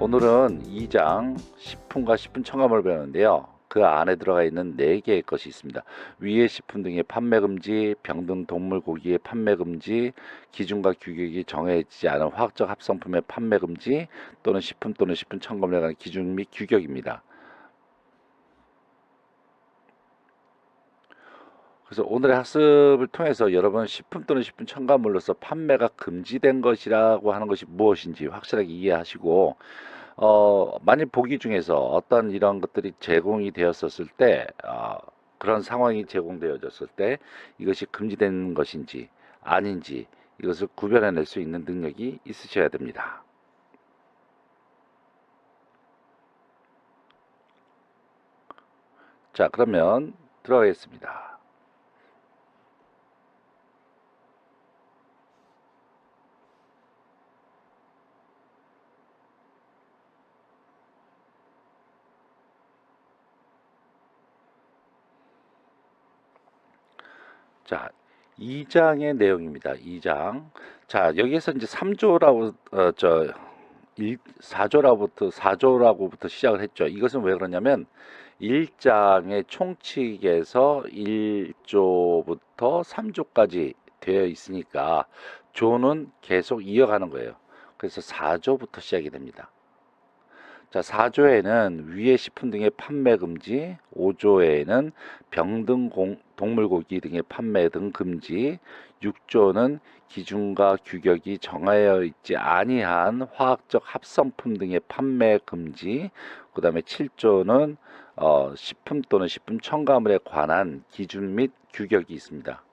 오늘은 2장 식품과 식품 첨가물을 배우는데요. 그 안에 들어가 있는 4개의 것이 있습니다. 위의 식품 등의 판매 금지, 병든 동물 고기의 판매 금지, 기준과 규격이 정해지지 않은 화학적 합성품의 판매 금지 또는 식품 또는 식품 첨가물에 관한 기준 및 규격입니다. 그래서 오늘의 학습을 통해서 여러분 식품 또는 식품 첨가물로서 판매가 금지된 것이라고 하는 것이 무엇인지 확실하게 이해하시고 만약 보기 중에서 어떤 이런 것들이 제공이 되었었을 때, 그런 상황이 제공되어졌을 때 이것이 금지된 것인지 아닌지 이것을 구별해낼 수 있는 능력이 있으셔야 됩니다. 자, 그러면 들어가겠습니다. 자, 2장의 내용입니다. 2장. 자, 여기에서 이제 3조라고 4조라고부터 시작을 했죠. 이것은 왜 그러냐면 1장의 총칙에서 1조부터 3조까지 되어 있으니까 조는 계속 이어가는 거예요. 그래서 4조부터 시작이 됩니다. 자, 4조에는 위의 식품 등의 판매 금지, 5조에는 병등 동물 고기 등의 판매 등 금지, 6조는 기준과 규격이 정하여 있지 아니한 화학적 합성품 등의 판매 금지, 그 다음에 7조는 식품 또는 식품 첨가물에 관한 기준 및 규격이 있습니다.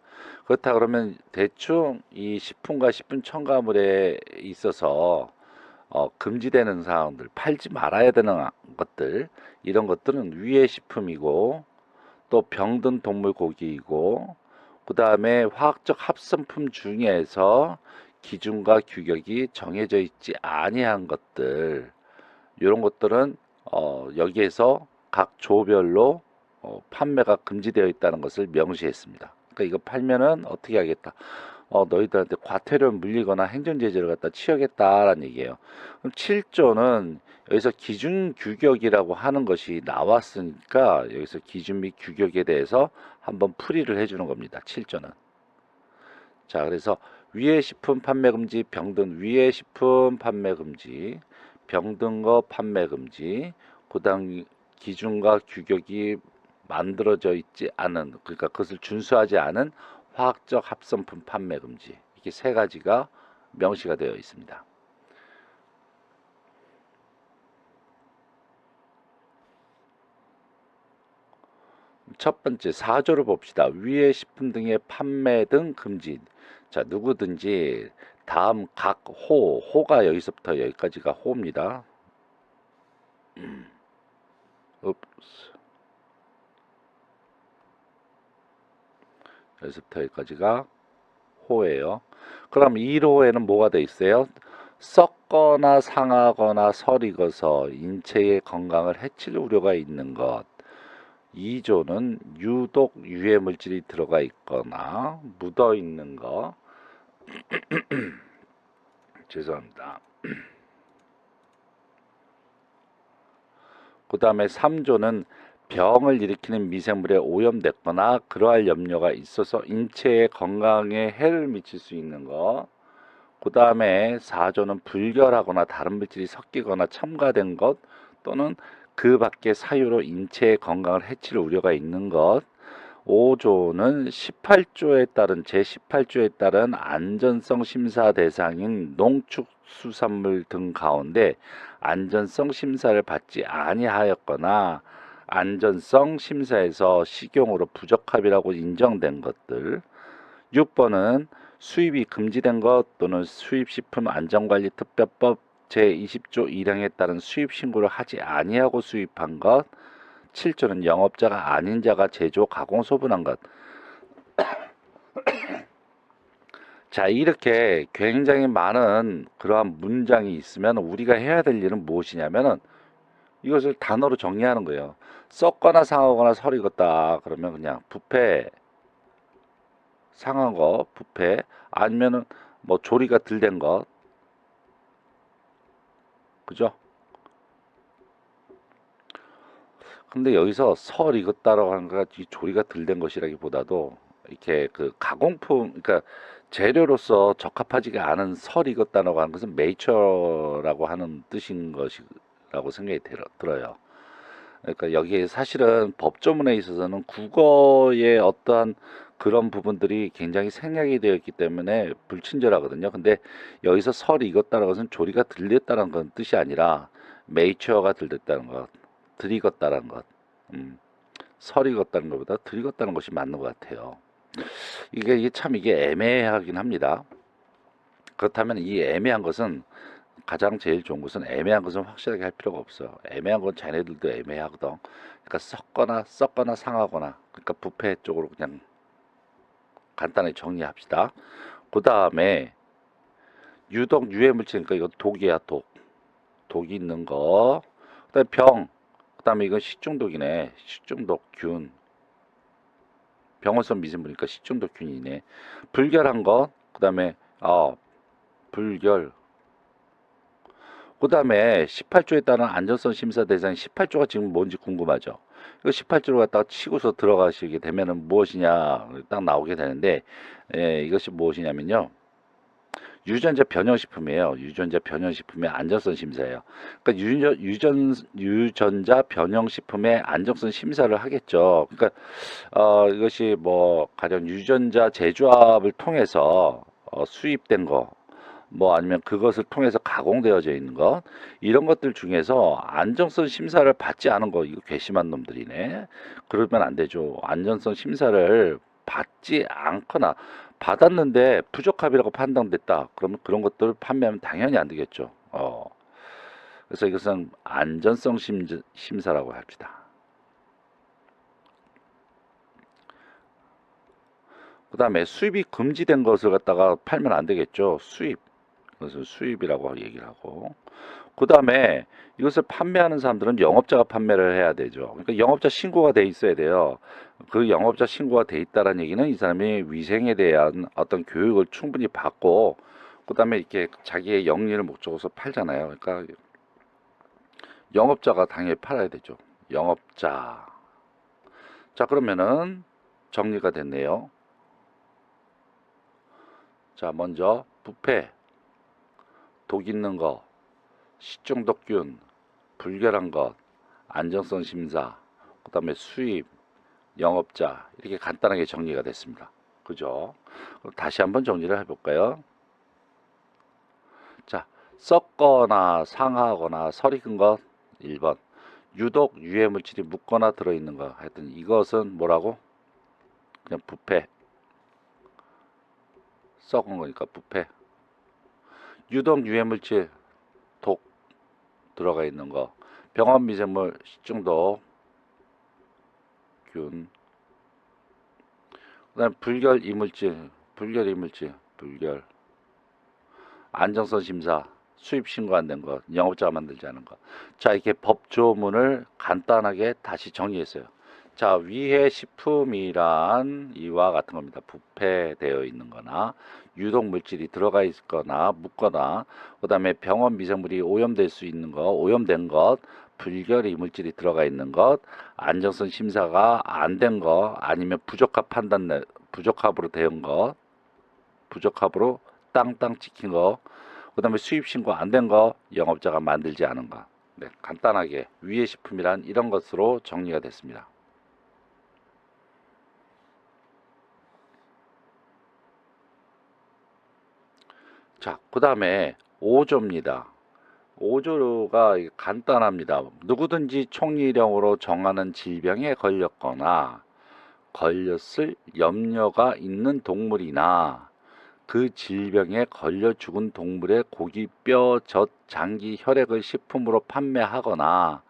그렇다 그러면 대충 이 식품과 식품 첨가물에 있어서 금지되는 사항들, 팔지 말아야 되는 것들, 이런 것들은 위의 식품이고 또 병든 동물 고기이고 그 다음에 화학적 합성품 중에서 기준과 규격이 정해져 있지 아니한 것들, 이런 것들은 여기에서 각 조별로 판매가 금지되어 있다는 것을 명시했습니다. 그러니까 이거 팔면은 어떻게 하겠다? 너희들한테 과태료 물리거나 행정제재를 갖다 취하겠다라는 얘기예요. 그럼 7조는 여기서 기준 규격이라고 하는 것이 나왔으니까 여기서 기준 및 규격에 대해서 한번 풀이를 해주는 겁니다. 7조는. 자, 그래서 위의 식품 판매 금지, 병든 위의 식품 판매 금지, 병든 거 판매 금지, 그다음 기준과 규격이 만들어져 있지 않은, 그러니까 그것을 준수하지 않은 화학적 합성품 판매 금지, 이렇게 세 가지가 명시가 되어 있습니다. 첫 번째 4조를 봅시다. 위의 식품 등의 판매 등 금지. 자, 누구든지 다음 각 호가 여기서부터 여기까지가 호입니다. 여기서부터 여기까지가 호예요. 그럼 1호에는 뭐가 돼 있어요? 썩거나 상하거나 설익어서 인체의 건강을 해칠 우려가 있는 것. 2조는 유독 유해 물질이 들어가 있거나 묻어 있는 것. 죄송합니다. 그 다음에 3조는 병을 일으키는 미생물에 오염됐거나 그러할 염려가 있어서 인체의 건강에 해를 미칠 수 있는 것. 그 다음에 4조는 불결하거나 다른 물질이 섞이거나 첨가된 것 또는 그 밖의 사유로 인체의 건강을 해칠 우려가 있는 것. 5조는 18조에 따른 제18조에 따른 안전성 심사 대상인 농축수산물 등 가운데 안전성 심사를 받지 아니하였거나 안전성 심사에서 식용으로 부적합이라고 인정된 것들. 6번은 수입이 금지된 것 또는 수입식품 안전관리특별법 제20조 1항에 따른 수입 신고를 하지 아니하고 수입한 것. 7조는 영업자가 아닌 자가 제조, 가공, 소분한 것. 자, 이렇게 굉장히 많은 그러한 문장이 있으면 우리가 해야 될 일은 무엇이냐면은 이것을 단어로 정리하는 거예요. 썩거나 상하거나 설익었다 그러면 그냥 부패, 상한 거, 부패, 아니면은 뭐 조리가 덜 된 것, 그죠? 근데 여기서 설 익었다라고 하는 거가 이 조리가 덜 된 것이라기보다도 이렇게 그 가공품, 그러니까 재료로서 적합하지가 않은 설 익었다라고 하는 것은 메이처라고 하는 뜻인 것이라고 생각이 들어요. 그러니까 여기에 사실은 법조문에 있어서는 국어의 어떠한 그런 부분들이 굉장히 생략이 되어 있기 때문에 불친절하거든요. 근데 여기서 설이 익었다는 것은 조리가 덜 됐다는 건 뜻이 아니라 메이처가 덜 됐다는 것, 덜 익었다는 것, 설 익었다는 것보다 덜 익었다는 것이 맞는 것 같아요. 이게 참 이게 애매하긴 합니다. 그렇다면 이 애매한 것은 가장 제일 좋은 것은 애매한 것은 확실하게 할 필요가 없어요. 애매한 건 자네들도 애매하거든. 그러니까 썩거나 상하거나, 그러니까 부패 쪽으로 그냥 간단하게 정리합시다. 그 다음에 유독 유해 물질, 그러니까 이거 독이야, 독. 독이 있는 거. 그다음에 병. 그다음에 이건 식중독이네. 식중독균. 병원성 미생물이니까 식중독균이네. 불결한 거. 그다음에 불결. 그다음에 18조에 따른 안전성 심사 대상 18조가 지금 뭔지 궁금하죠. 그 18조를 갖다가 치고서 들어가시게 되면은 무엇이냐 딱 나오게 되는데, 이것이 무엇이냐면요. 유전자 변형식품이에요. 유전자 변형식품의 안전성 심사예요. 그러니까 유전자 변형식품의 안정성 심사를 하겠죠. 그러니까 이것이 뭐 가령 유전자 재조합을 통해서 수입된 거, 뭐 아니면 그것을 통해서 가공되어져 있는 것, 이런 것들 중에서 안정성 심사를 받지 않은 거, 이거 괘씸한 놈들이네. 그러면 안 되죠. 안전성 심사를 받지 않거나 받았는데 부적합이라고 판단됐다, 그러면 그런 것들을 판매하면 당연히 안 되겠죠. 그래서 이것은 안전성 심사라고 합시다. 그 다음에 수입이 금지된 것을 갖다가 팔면 안 되겠죠. 그것을 수입이라고 얘기를 하고, 그 다음에 이것을 판매하는 사람들은 영업자가 판매를 해야 되죠. 그러니까 영업자 신고가 돼 있어야 돼요. 그 영업자 신고가 돼 있다는 얘기는 이 사람이 위생에 대한 어떤 교육을 충분히 받고, 그 다음에 이렇게 자기의 영리를 목적으로 팔잖아요. 그러니까 영업자가 당연히 팔아야 되죠. 영업자. 자, 그러면은 정리가 됐네요. 자, 먼저 부패, 독 있는 거, 식중독균, 불결한 것, 안정성 심사, 그 다음에 수입, 영업자, 이렇게 간단하게 정리가 됐습니다. 그죠? 그럼 다시 한번 정리를 해볼까요? 자, 썩거나 상하거나 설 익은 것 1번, 유독 유해 물질이 묻거나 들어있는 것, 하여튼 이것은 뭐라고? 그냥 부패, 썩은 거니까 부패. 유독 유해 물질, 독 들어가 있는 거, 병원 미생물, 식중독, 균, 그 다음에 불결 이물질, 불결. 안정성 심사, 수입 신고 안 된 것, 영업자가 만들지 않은 것. 자, 이렇게 법조문을 간단하게 다시 정리했어요. 자, 위해 식품이란 이와 같은 겁니다. 부패되어 있는 거나, 유독 물질이 들어가 있거나, 묻거나, 그 다음에 병원 미생물이 오염될 수 있는 것, 오염된 것, 불결 이물질이 들어가 있는 것, 안정성 심사가 안 된 것, 아니면 부적합으로 되은 것, 부적합으로 땅땅 찍힌 거, 그 다음에 수입 신고 안 된 거, 영업자가 만들지 않은 거. 네, 간단하게 위해 식품이란 이런 것으로 정리가 됐습니다. 자, 그 다음에 5조입니다. 5조가 간단합니다. 누구든지 총리령으로 정하는 질병에 걸렸거나 걸렸을 염려가 있는 동물이나 그 질병에 걸려 죽은 동물의 고기, 뼈, 젖, 장기, 혈액을 식품으로 판매하거나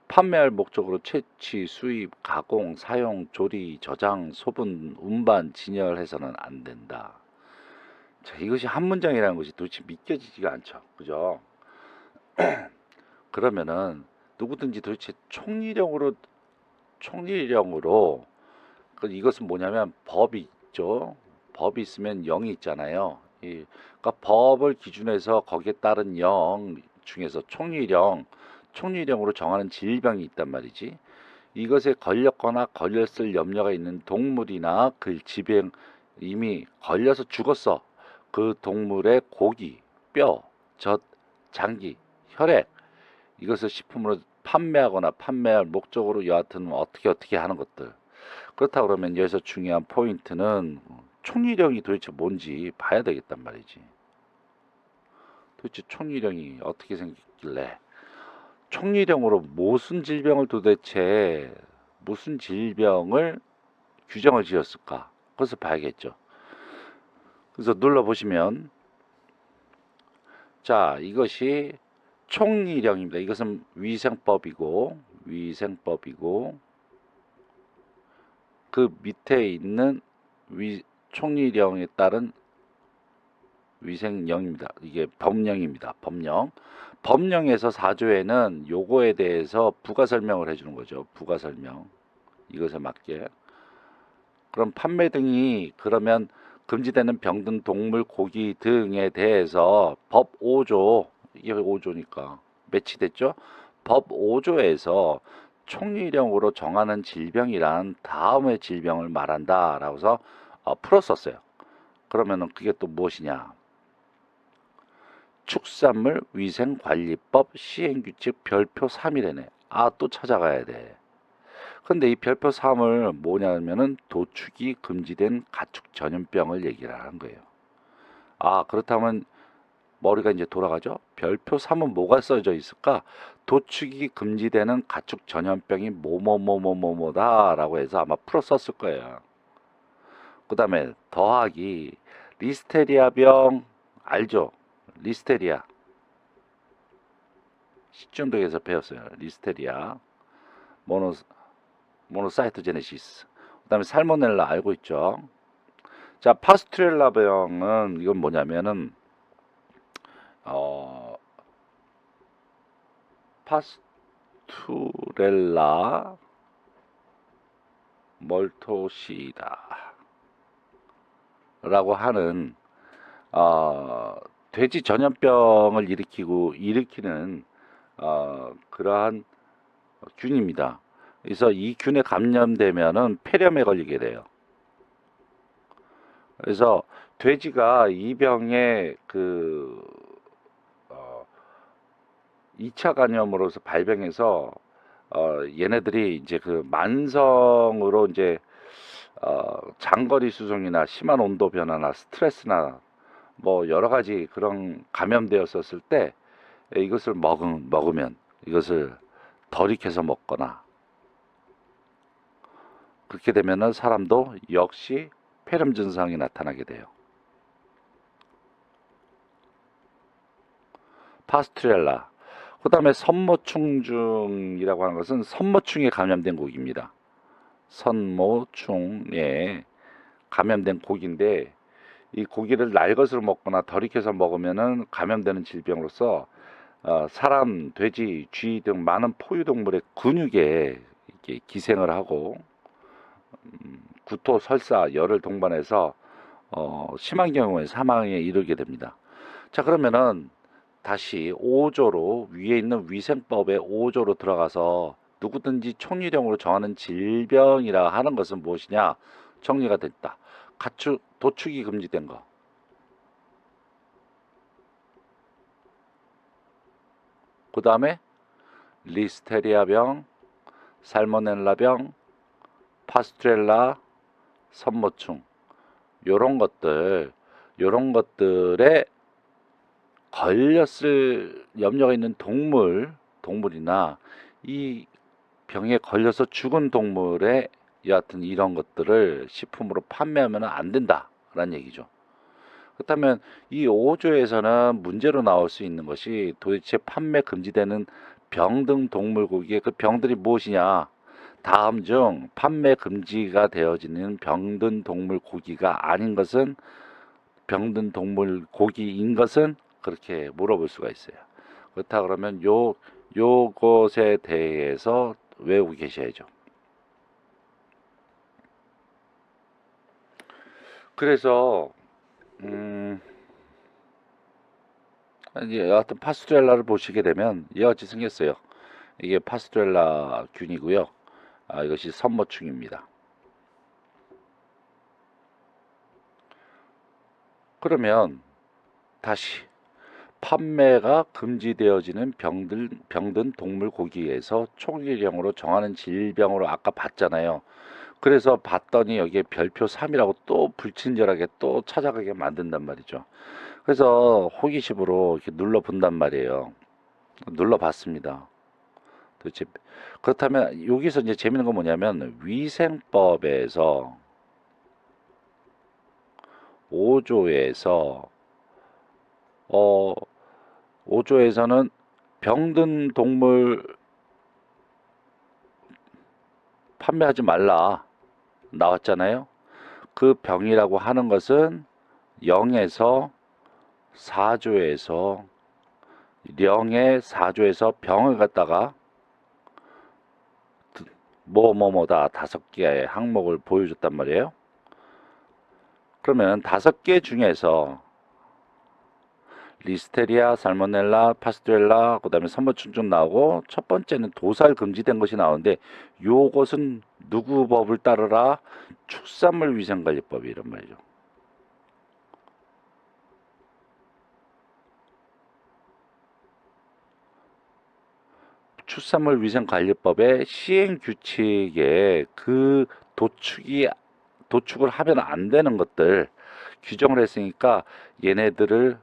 판매할 목적으로 채취, 수입, 가공, 사용, 조리, 저장, 소분, 운반, 진열해서는 안 된다. 자, 이것이 한 문장이라는 것이 도대체 믿겨지지가 않죠. 그죠? 그러면은 누구든지 도대체 총리령으로 이것은 뭐냐면 법이 있죠. 법이 있으면 영이 있잖아요. 그러니까 법을 기준해서 거기에 따른 영 중에서 총리령으로 정하는 질병이 있단 말이지. 이것에 걸렸거나 걸렸을 염려가 있는 동물이나 그 질병 이미 걸려서 죽었어. 그 동물의 고기, 뼈, 젖, 장기, 혈액 이것을 식품으로 판매하거나 판매할 목적으로 여하튼 어떻게 하는 것들. 그렇다 그러면 여기서 중요한 포인트는 총리령이 도대체 뭔지 봐야 되겠단 말이지. 도대체 총리령이 어떻게 생겼길래 총리령으로 무슨 질병을 규정을 지었을까? 그것을 봐야겠죠. 그래서 눌러보시면 자, 이것이 총리령입니다. 이것은 위생법이고 그 밑에 있는 총리령에 따른 위생령입니다. 이게 법령입니다. 법령에서 4조에는 요거에 대해서 부가 설명을 해주는 거죠. 부가 설명. 이것에 맞게. 그럼 판매 등이 그러면 금지되는 병 등 동물 고기 등에 대해서 법 5조 이게 5조니까 매치됐죠? 법 5조에서 총리령으로 정하는 질병이란 다음의 질병을 말한다 라고서 풀었었어요. 그러면은 그게 또 무엇이냐? 축산물 위생관리법 시행규칙 별표 3이래네. 또 찾아가야 돼. 근데 이 별표 3을 뭐냐면은 도축이 금지된 가축 전염병을 얘기를 하는 거예요. 그렇다면 머리가 이제 돌아가죠? 별표 3은 뭐가 써져 있을까? 도축이 금지되는 가축 전염병이 뭐뭐뭐뭐뭐다 라고 해서 아마 풀었었을 거예요. 그 다음에 더하기 리스테리아병 알죠? 리스테리아 식중독에서 배웠어요. 리스테리아 모노사이토제네시스. 그 다음에 살모넬라 알고 있죠? 자, 파스투렐라 병은 이건 뭐냐면은 파스투렐라 멀토시다 라고 하는 돼지 전염병을 일으키는 그러한 균입니다. 그래서 이 균에 감염되면은 폐렴에 걸리게 돼요. 그래서 돼지가 이 병에 2차 감염으로서 발병해서 얘네들이 이제 그 만성으로 이제 장거리 수송이나 심한 온도 변화나 스트레스나 뭐 여러 가지 그런 감염되었었을 때 이것을 먹으면 이것을 덜 익혀서 먹거나 그렇게 되면은 사람도 역시 폐렴 증상이 나타나게 돼요. 파스투렐라. 그 다음에 선모충중이라고 하는 것은 선모충에 감염된 고기입니다. 선모충에 감염된 고기인데 이 고기를 날 것으로 먹거나 덜 익혀서 먹으면은 감염되는 질병으로서 사람, 돼지, 쥐 등 많은 포유동물의 근육에 이렇게 기생을 하고 구토, 설사, 열을 동반해서 심한 경우에 사망에 이르게 됩니다. 자, 그러면은 다시 5조로 위에 있는 위생법의 5조로 들어가서 누구든지 총리령으로 정하는 질병이라 하는 것은 무엇이냐? 정리가 됐다. 도축이 금지된 거. 그 다음에 리스테리아병, 살모넬라병, 파스투렐라, 선모충 요런 것들에 걸렸을 염려가 있는 동물이나 이 병에 걸려서 죽은 동물의 여하튼 이런 것들을 식품으로 판매하면 안 된다라는 얘기죠. 그렇다면 이 5조에서는 문제로 나올 수 있는 것이 도대체 판매 금지되는 병 등 동물 고기의 그 병들이 무엇이냐? 다음 중 판매 금지가 되어지는 병든 동물 고기가 아닌 것은 병든 동물 고기인 것은 그렇게 물어볼 수가 있어요. 그렇다 그러면 요것에 대해서 외우고 계셔야죠. 그래서 이제 여하튼 파스투렐라를 보시게 되면 이와 같이 생겼어요. 이게 파스투렐라 균이고요. 이것이 선모충입니다. 그러면 다시 판매가 금지되어지는 병든 동물 고기에서 총일령으로 정하는 질병으로 아까 봤잖아요. 그래서 봤더니 여기에 별표 3이라고 또 불친절하게 또 찾아가게 만든단 말이죠. 그래서 호기심으로 이렇게 눌러 본단 말이에요. 눌러 봤습니다. 도대체 그렇다면 여기서 이제 재밌는 건 뭐냐면 위생법에서 5조에서 5조에서는 병든 동물 판매하지 말라 나왔잖아요. 그 병이라고 하는 것은 0에서 4조에서 0의 4조에서 병을 갖다가 뭐뭐뭐다 5개의 항목을 보여줬단 말이에요. 그러면 5개 중에서 리스테리아, 살모넬라, 파스투렐라, 그 다음에 선모충 나오고 첫 번째는 도살 금지된 것이 나오는데 요것은 누구 법을 따르라? 축산물 위생관리법이 이란 말이죠. 축산물 위생관리법의 시행규칙에 그 도축을 하면 안 되는 것들 규정을 했으니까 얘네들을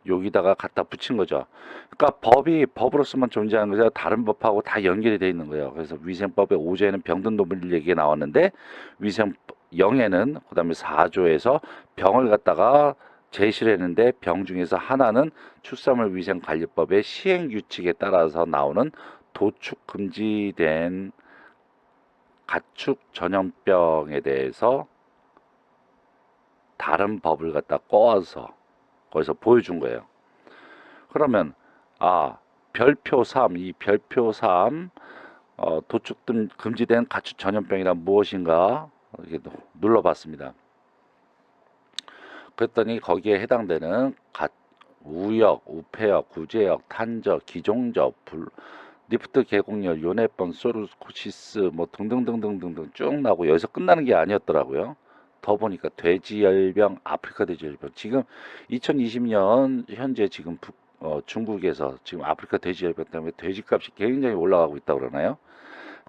여기다가 갖다 붙인 거죠. 그러니까 법이 법으로서만 존재하는 거죠. 다른 법하고 다 연결이 되어 있는 거예요. 그래서 위생법의 5조에는 병든 동물 얘기가 나왔는데 위생 0에는 그다음에 4조에서 병을 갖다가 제시를 했는데 병 중에서 하나는 축산물 위생관리법의 시행규칙에 따라서 나오는 도축 금지된 가축 전염병에 대해서 다른 법을 갖다 꼬아서 거기서 보여준 거예요. 그러면 별표 3, 이 별표 3 도축 등 금지된 가축 전염병이란 무엇인가 이렇게 눌러봤습니다. 그랬더니 거기에 해당되는 우역, 우폐역, 구제역, 탄저, 기종적, 리프트 계곡열, 요네병, 소르코시스 뭐 등등등등등등 쭉 나오고 여기서 끝나는 게 아니었더라고요. 더 보니까 돼지열병, 아프리카 돼지열병 지금 2020년 현재 지금 중국에서 지금 아프리카 돼지열병 때문에 돼지값이 굉장히 올라가고 있다고 그러나요?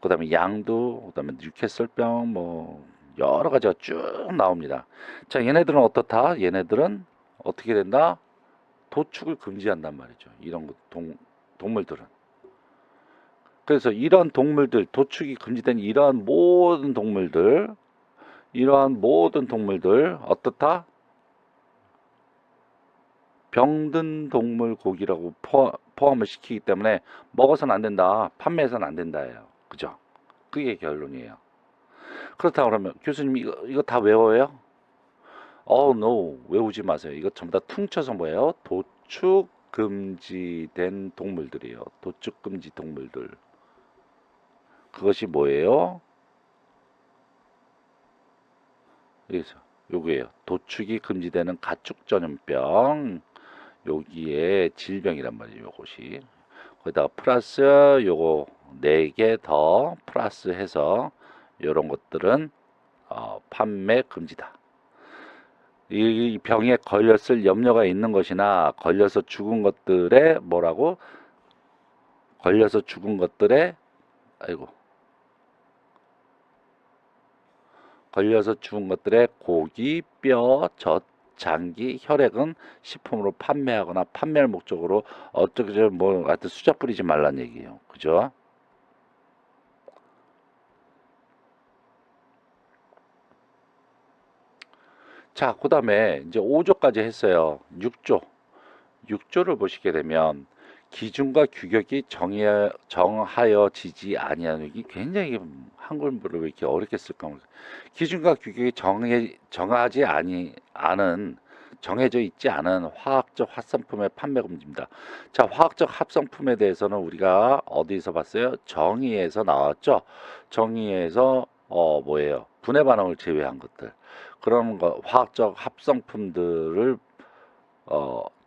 그 다음에 양두, 그 다음에 뉴캐슬병 뭐 여러 가지가 쭉 나옵니다. 자, 얘네들은 어떻다? 얘네들은 어떻게 된다? 도축을 금지한단 말이죠. 이런 동물들은. 그래서 이러한 동물들, 도축이 금지된 이러한 모든 동물들, 어떻다? 병든 동물 고기라고 포함을 시키기 때문에 먹어서는 안 된다, 판매해서는 안 된다예요. 그죠? 그게 결론이에요. 그렇다 그러면 교수님 이거 다 외워요? no, 외우지 마세요. 이거 전부 다 퉁쳐서 뭐예요? 도축 금지된 동물들이에요. 도축 금지 동물들. 그것이 뭐예요? 여기서 요거예요. 도축이 금지되는 가축 전염병. 여기에 질병이란 말이에요. 요것이. 거기다가 플러스 요거 4개 더 플러스 해서 요런 것들은 판매 금지다. 이 병에 걸렸을 염려가 있는 것이나 걸려서 죽은 것들의 뭐라고? 걸려서 죽은 것들의 걸려서 죽은 것들의 고기, 뼈, 젖, 장기, 혈액은 식품으로 판매하거나 판매할 목적으로 어떻게 뭐 하여튼 수작 부리지 말란 얘기예요. 그죠? 자, 그 다음에 이제 5조까지 했어요. 6조. 6조를 보시게 되면 기준과 규격이 정하여지지 아니하는 게 굉장히 한글문을 왜 이렇게 어렵게 쓸까 모르겠어요. 기준과 규격이 정하지 않은 정해져 있지 않은 화학적 합성품의 판매 금지입니다. 자, 화학적 합성품에 대해서는 우리가 어디서 봤어요? 정의에서 나왔죠. 정의에서 뭐예요? 분해 반응을 제외한 것들. 그런 거 화학적 합성품들을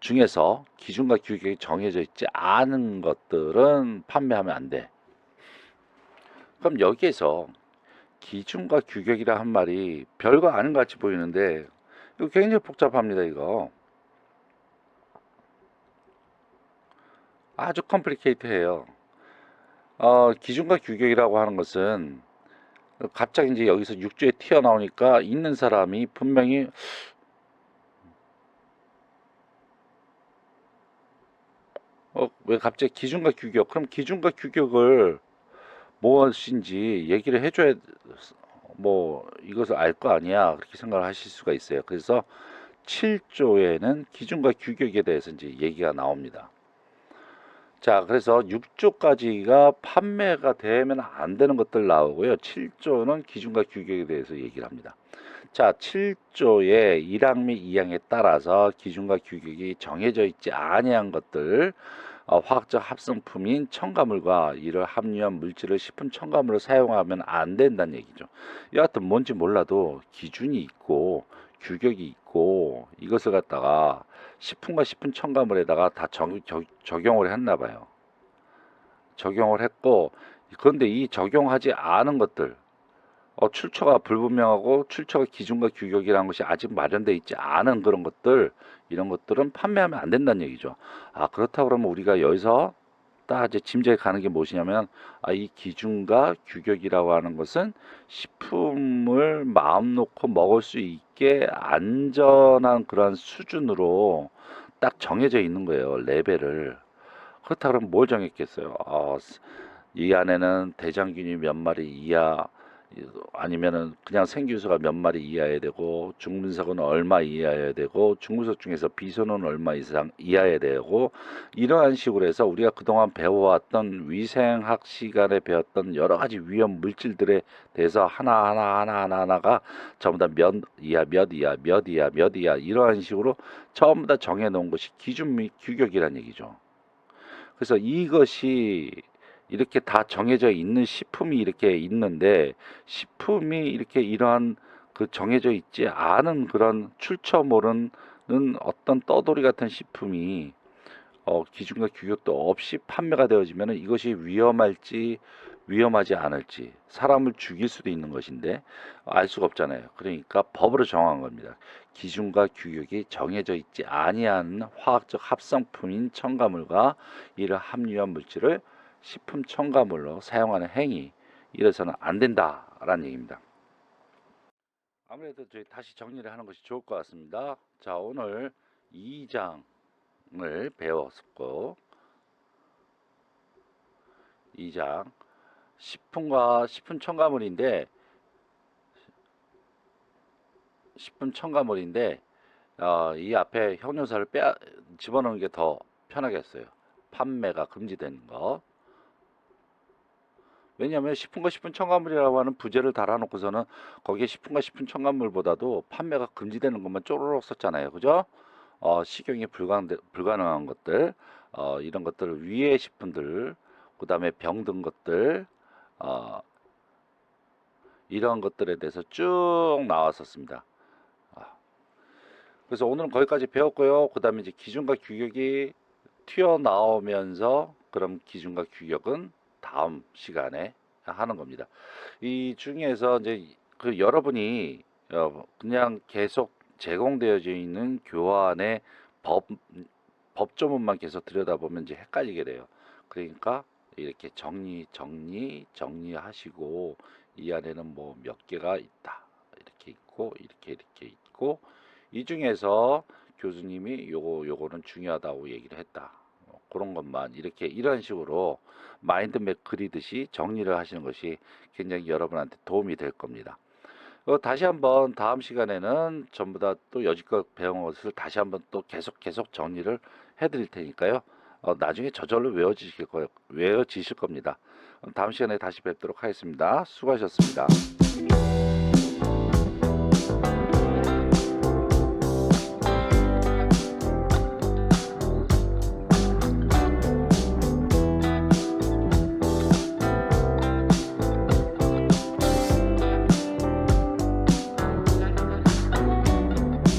중에서 기준과 규격이 정해져 있지 않은 것들은 판매하면 안 돼. 그럼 여기에서 기준과 규격이라 한 말이 별거 아닌 것 같이 보이는데 이거 굉장히 복잡합니다. 이거 아주 컴플리케이트해요. 기준과 규격이라고 하는 것은 갑자기 이제 여기서 6조에 튀어나오니까 있는 사람이 분명히 왜 갑자기 기준과 규격, 그럼 기준과 규격을 무엇인지 얘기를 해줘야 뭐 이것을 알 거 아니야, 그렇게 생각을 하실 수가 있어요. 그래서 7조에는 기준과 규격에 대해서 이제 얘기가 나옵니다. 자, 그래서 6조까지가 판매가 되면 안 되는 것들 나오고요. 7조는 기준과 규격에 대해서 얘기를 합니다. 자, 7조의 1항 및 2항에 따라서 기준과 규격이 정해져 있지 아니한 것들, 화학적 합성품인 첨가물과 이를 함유한 물질을 식품 첨가물로 사용하면 안 된다는 얘기죠. 여하튼 뭔지 몰라도 기준이 있고 규격이 있고 이것을 갖다가 식품과 식품 첨가물에다가 다 적용을 했나 봐요. 적용을 했고, 그런데 이 적용하지 않은 것들, 출처가 불분명하고 출처가 기준과 규격이라는 것이 아직 마련되어 있지 않은 그런 것들, 이런 것들은 판매하면 안 된다는 얘기죠. 그렇다 그러면 우리가 여기서 딱 이제 짐작이 가는 게 무엇이냐면, 이 기준과 규격이라고 하는 것은 식품을 마음 놓고 먹을 수 있게 안전한 그런 수준으로 딱 정해져 있는 거예요, 레벨을. 그렇다 그러면 뭘 정했겠어요? 이 안에는 대장균이 몇 마리 이하, 아니면은 그냥 생균수가 몇 마리 이하여야 되고, 중분석은 얼마 이하여야 되고, 중분석 중에서 비소는 얼마 이상 이하여야 되고, 이러한 식으로 해서 우리가 그동안 배워왔던 위생학 시간에 배웠던 여러 가지 위험 물질들에 대해서 하나가 전부 다 몇 이하, 몇 이하, 몇 이하, 몇 이하, 이러한 식으로 전부 다 정해놓은 것이 기준 및 규격이란 얘기죠. 그래서 이것이 이렇게 다 정해져 있는 식품이 이렇게 있는데, 식품이 이렇게 이러한 그 정해져 있지 않은 그런 출처 모르는 어떤 떠돌이 같은 식품이 기준과 규격도 없이 판매가 되어지면 이것이 위험할지 위험하지 않을지, 사람을 죽일 수도 있는 것인데 알 수가 없잖아요. 그러니까 법으로 정한 겁니다. 기준과 규격이 정해져 있지 아니한 화학적 합성품인 첨가물과 이를 함유한 물질을 식품 첨가물로 사용하는 행위, 이래서는 안 된다라는 얘기입니다. 아무래도 저희 다시 정리를 하는 것이 좋을 것 같습니다. 자, 오늘 2장을 배웠고, 2장 식품과 식품 첨가물인데, 이 앞에 형용사를 집어넣는 게 더 편하겠어요. 판매가 금지되는 거. 왜냐하면 식품과 식품 첨가물이라고 하는 부제를 달아놓고서는 거기에 식품과 식품 첨가물보다도 판매가 금지되는 것만 쪼로록 썼잖아요. 그죠? 식용이 불가능한 것들, 이런 것들, 위의 식품들, 그 다음에 병든 것들, 어, 이런 것들에 대해서 쭉 나왔었습니다. 그래서 오늘은 거기까지 배웠고요. 그 다음에 이제 기준과 규격이 튀어나오면서, 그럼 기준과 규격은 다음 시간에 하는 겁니다. 이 중에서 이제 그 여러분이 그냥 계속 제공되어져 있는 교환의 법조문만 계속 들여다보면 이제 헷갈리게 돼요. 그러니까 이렇게 정리하시고, 이 안에는 뭐 몇 개가 있다, 이렇게 있고 이렇게 있고, 이 중에서 교수님이 요거는 중요하다고 얘기를 했다, 그런 것만 이렇게 이런 식으로 마인드맵 그리듯이 정리를 하시는 것이 굉장히 여러분한테 도움이 될 겁니다. 다시 한번 다음 시간에는 전부 다 또 여지껏 배운 것을 다시 한번 또 계속 정리를 해 드릴 테니까요. 나중에 저절로 외워지실 겁니다. 다음 시간에 다시 뵙도록 하겠습니다. 수고하셨습니다.